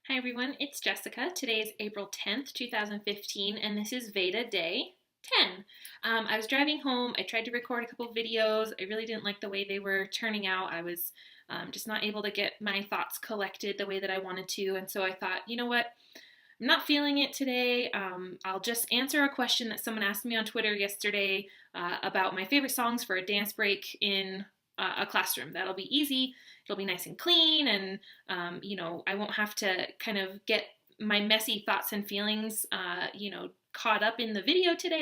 Hi everyone, it's Jessica. Today is April 10th, 2015, and this is VEDA Day 10. I was driving home. I tried to record a couple videos. I really didn't like the way they were turning out. I was just not able to get my thoughts collected the way that I wanted to, and so I thought, you know what? I'm not feeling it today. I'll just answer a question that someone asked me on Twitter yesterday about my favorite songs for a dance break in a classroom. That'll be easy. It'll be nice and clean, and I won't have to kind of get my messy thoughts and feelings, caught up in the video today.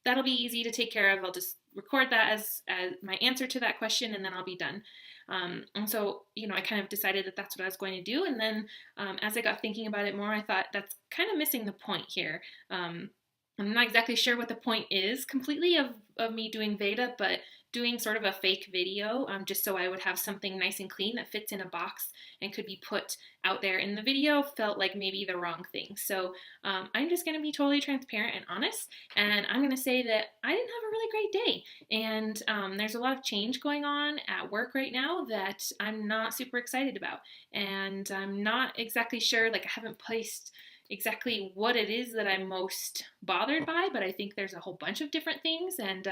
That'll be easy to take care of. I'll just record that as my answer to that question, and then I'll be done. And so, I kind of decided that that's what I was going to do. And then as I got thinking about it more, I thought that's kind of missing the point here. I'm not exactly sure what the point is completely of me doing VEDA, but doing sort of a fake video just so I would have something nice and clean that fits in a box and could be put out there in the video felt like maybe the wrong thing. So I'm just going to be totally transparent and honest, and I'm going to say that I didn't have a really great day. And there's a lot of change going on at work right now that I'm not super excited about. And I'm not exactly sure, like I haven't placed exactly what it is that I'm most bothered by, but I think there's a whole bunch of different things. And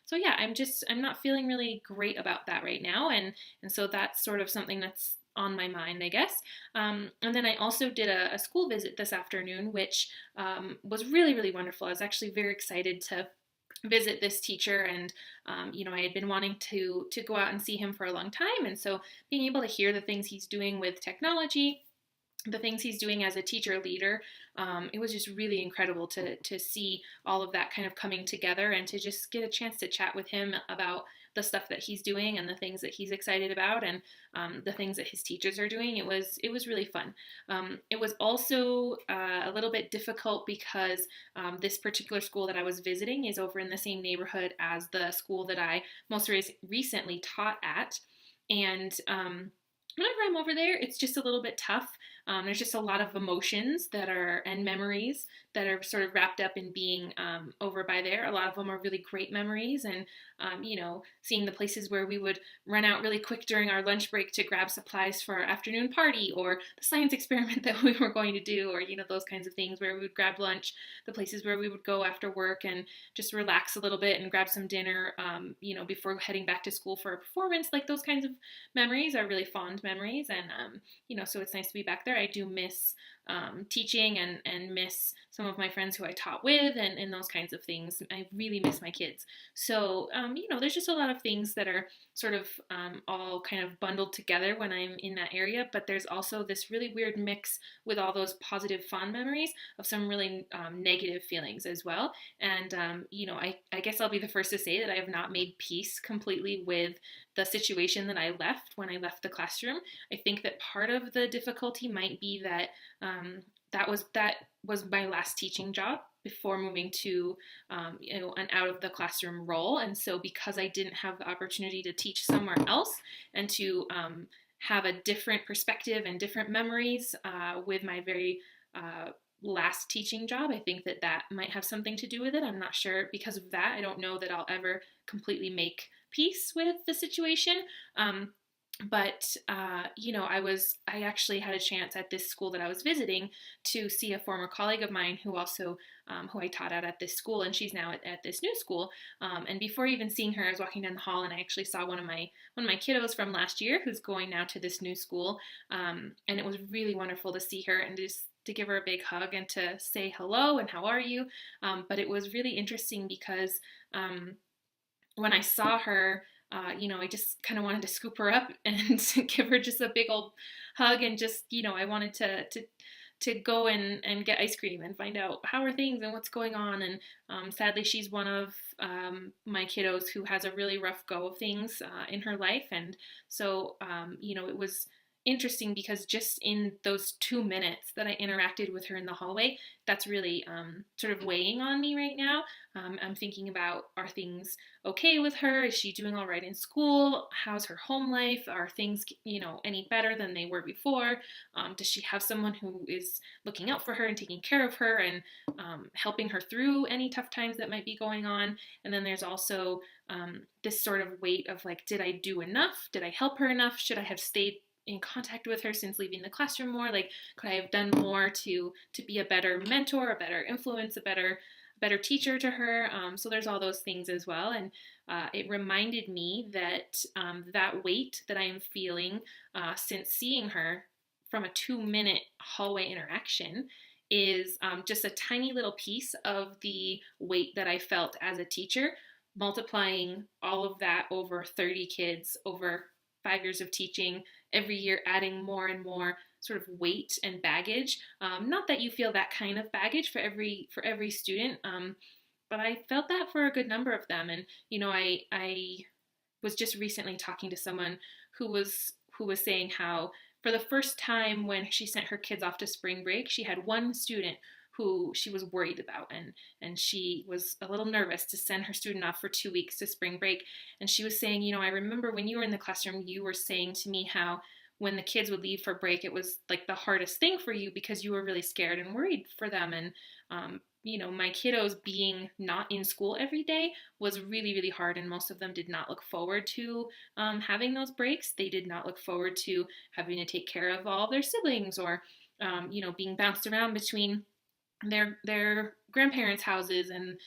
so yeah, I'm not feeling really great about that right now. And so that's sort of something that's on my mind, I guess. And then I also did a school visit this afternoon, which was really, really wonderful. I was actually very excited to visit this teacher, and I had been wanting to go out and see him for a long time. And so being able to hear the things he's doing with technology, the things he's doing as a teacher leader, it was just really incredible to see all of that kind of coming together, and to just get a chance to chat with him about the stuff that he's doing and the things that he's excited about, and the things that his teachers are doing. It was really fun. It was also a little bit difficult because this particular school that I was visiting is over in the same neighborhood as the school that I most recently taught at, and whenever I'm over there, it's just a little bit tough. There's just a lot of emotions and memories that are sort of wrapped up in being over by there. A lot of them are really great memories, and seeing the places where we would run out really quick during our lunch break to grab supplies for our afternoon party, or the science experiment that we were going to do, or those kinds of things where we would grab lunch. The places where we would go after work and just relax a little bit and grab some dinner, before heading back to school for a performance. Like, those kinds of memories are really fond memories, and so it's nice to be back there. I do miss teaching, and miss some of my friends who I taught with, and those kinds of things. I really miss my kids. So, there's just a lot of things that are sort of all kind of bundled together when I'm in that area, but there's also this really weird mix with all those positive, fond memories of some really negative feelings as well. And, I guess I'll be the first to say that I have not made peace completely with the situation that I left when I left the classroom. I think that part of the difficulty might be that that was my last teaching job before moving to an out of the classroom role. And so because I didn't have the opportunity to teach somewhere else, and to have a different perspective and different memories with my very last teaching job, I think that might have something to do with it. I'm not sure. Because of that, I don't know that I'll ever completely make peace with the situation. But I actually had a chance at this school that I was visiting to see a former colleague of mine who also who I taught at this school, and she's now at this new school. And before even seeing her, I was walking down the hall, and I actually saw one of my kiddos from last year who's going now to this new school, and it was really wonderful to see her and just to give her a big hug and to say hello and how are you. But it was really interesting because when I saw her, I just kind of wanted to scoop her up and give her just a big old hug, and just, I wanted to go and get ice cream and find out how are things and what's going on. And sadly, she's one of my kiddos who has a really rough go of things in her life. And so, it was interesting because just in those 2 minutes that I interacted with her in the hallway, that's really sort of weighing on me right now. I'm thinking about, are things okay with her? Is she doing all right in school? How's her home life? Are things, any better than they were before? Does she have someone who is looking out for her and taking care of her, and helping her through any tough times that might be going on? And then there's also this sort of weight of, like, did I do enough? Did I help her enough? Should I have stayed in contact with her since leaving the classroom more? Like, could I have done more to be a better mentor, a better influence, a better teacher to her? So there's all those things as well. And it reminded me that that weight that I am feeling since seeing her from a 2-minute hallway interaction is just a tiny little piece of the weight that I felt as a teacher, multiplying all of that over 30 kids, over 5 years of teaching, every year adding more and more sort of weight and baggage. Not that you feel that kind of baggage for every student, but I felt that for a good number of them. And I was just recently talking to someone who was saying how for the first time when she sent her kids off to spring break, she had one student who she was worried about, and she was a little nervous to send her student off for 2 weeks to spring break. And she was saying, I remember when you were in the classroom, you were saying to me how when the kids would leave for break, it was like the hardest thing for you because you were really scared and worried for them. And my kiddos being not in school every day was really, really hard, and most of them did not look forward to having those breaks. They did not look forward to having to take care of all their siblings, or being bounced around between their grandparents' houses, and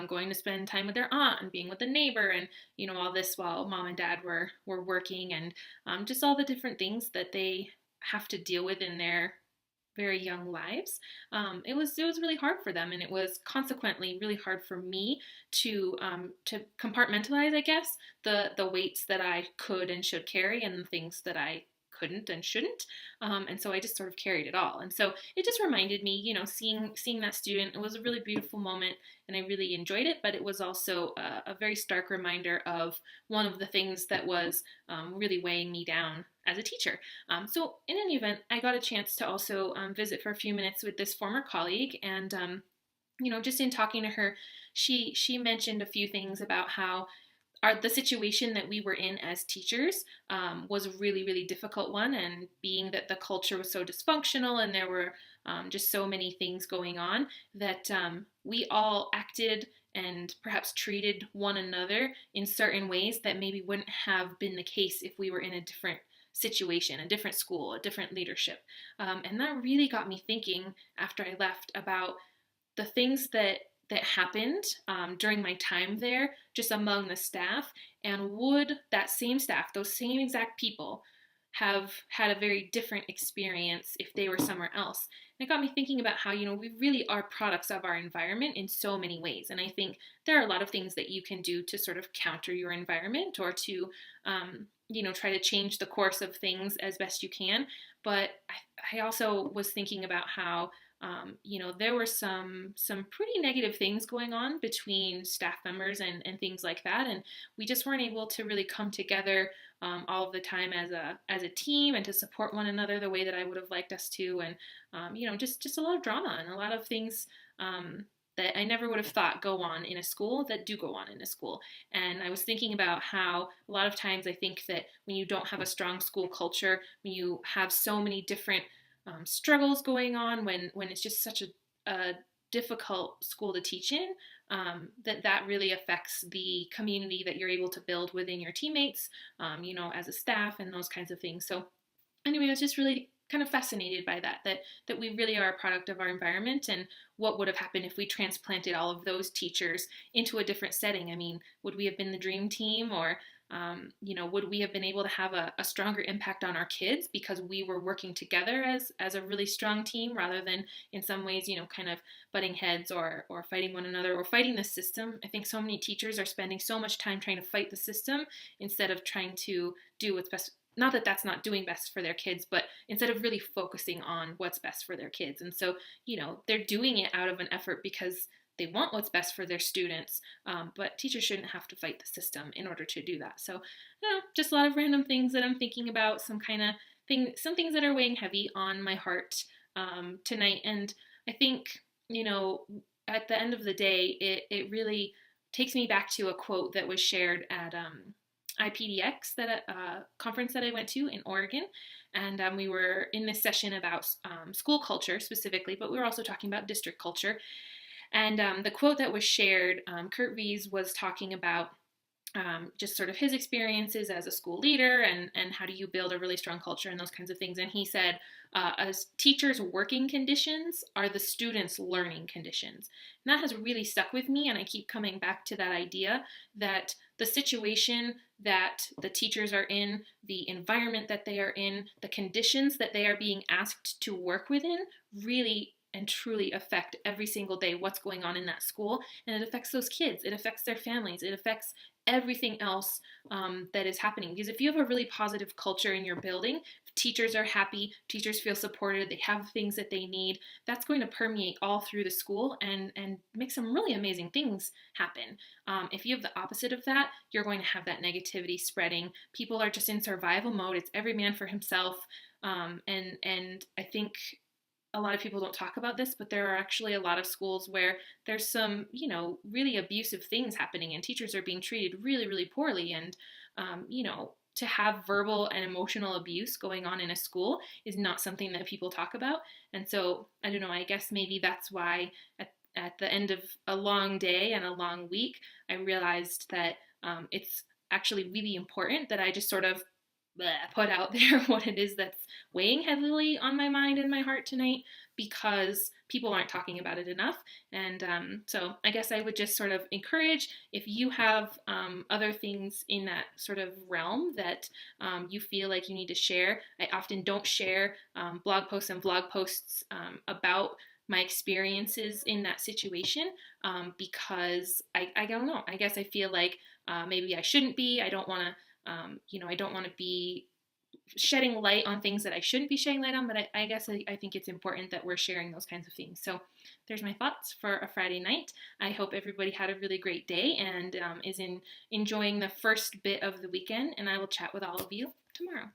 going to spend time with their aunt and being with the neighbor, and all this while mom and dad were working, and just all the different things that they have to deal with in their very young lives. It was really hard for them, and it was consequently really hard for me to compartmentalize, I guess, the weights that I could and should carry, and the things that I couldn't and shouldn't. And so I just sort of carried it all. And so it just reminded me, seeing that student, it was a really beautiful moment, and I really enjoyed it, but it was also a very stark reminder of one of the things that was really weighing me down as a teacher. So in any event, I got a chance to also visit for a few minutes with this former colleague, and just in talking to her, she mentioned a few things about how the situation that we were in as teachers was a really, really difficult one, and being that the culture was so dysfunctional and there were just so many things going on, that we all acted and perhaps treated one another in certain ways that maybe wouldn't have been the case if we were in a different situation, a different school, a different leadership. And that really got me thinking after I left about the things that happened during my time there, just among the staff, and would that same staff, those same exact people, have had a very different experience if they were somewhere else. And it got me thinking about how, we really are products of our environment in so many ways. And I think there are a lot of things that you can do to sort of counter your environment, or to, try to change the course of things as best you can. But I also was thinking about how there were some pretty negative things going on between staff members and things like that, and we just weren't able to really come together all of the time as a team, and to support one another the way that I would have liked us to, and just a lot of drama and a lot of things that I never would have thought go on in a school that do go on in a school. And I was thinking about how a lot of times I think that when you don't have a strong school culture, when you have so many different struggles going on, when it's just such a difficult school to teach in, that really affects the community that you're able to build within your teammates, as a staff, and those kinds of things. So anyway, I was just really kind of fascinated by that we really are a product of our environment, and what would have happened if we transplanted all of those teachers into a different setting. I mean, would we have been the dream team, or would we have been able to have a stronger impact on our kids because we were working together as a really strong team, rather than in some ways, kind of butting heads, or fighting one another, or fighting the system? I think so many teachers are spending so much time trying to fight the system instead of trying to do what's best. Not that that's not doing best for their kids, but instead of really focusing on what's best for their kids. And so, they're doing it out of an effort because they want what's best for their students, but teachers shouldn't have to fight the system in order to do that. So, just a lot of random things that I'm thinking about, some things that are weighing heavy on my heart tonight. And I think, at the end of the day, it really takes me back to a quote that was shared at IPDX, that conference that I went to in Oregon. And we were in this session about school culture specifically, but we were also talking about district culture. And the quote that was shared, Kurt Rees was talking about just sort of his experiences as a school leader and how do you build a really strong culture and those kinds of things. And he said, as teachers' working conditions are the students' learning conditions. And that has really stuck with me. And I keep coming back to that idea that the situation that the teachers are in, the environment that they are in, the conditions that they are being asked to work within really and truly affect every single day what's going on in that school. And it affects those kids, it affects their families, it affects everything else that is happening. Because if you have a really positive culture in your building, teachers are happy, teachers feel supported, they have things that they need, that's going to permeate all through the school and make some really amazing things happen. If you have the opposite of that, you're going to have that negativity spreading. People are just in survival mode. It's every man for himself. And I think a lot of people don't talk about this, but there are actually a lot of schools where there's some, really abusive things happening and teachers are being treated really, really poorly. And, to have verbal and emotional abuse going on in a school is not something that people talk about. And so, I don't know, I guess maybe that's why at the end of a long day and a long week, I realized that it's actually really important that I just sort of put out there what it is that's weighing heavily on my mind and my heart tonight, because people aren't talking about it enough. And so I guess I would just sort of encourage, if you have other things in that sort of realm that you feel like you need to share. I often don't share blog posts and vlog posts about my experiences in that situation because I don't know. I guess I feel like maybe I shouldn't be. I don't want to I don't want to be shedding light on things that I shouldn't be shedding light on, but I guess I think it's important that we're sharing those kinds of things. So there's my thoughts for a Friday night. I hope everybody had a really great day and is enjoying the first bit of the weekend, and I will chat with all of you tomorrow.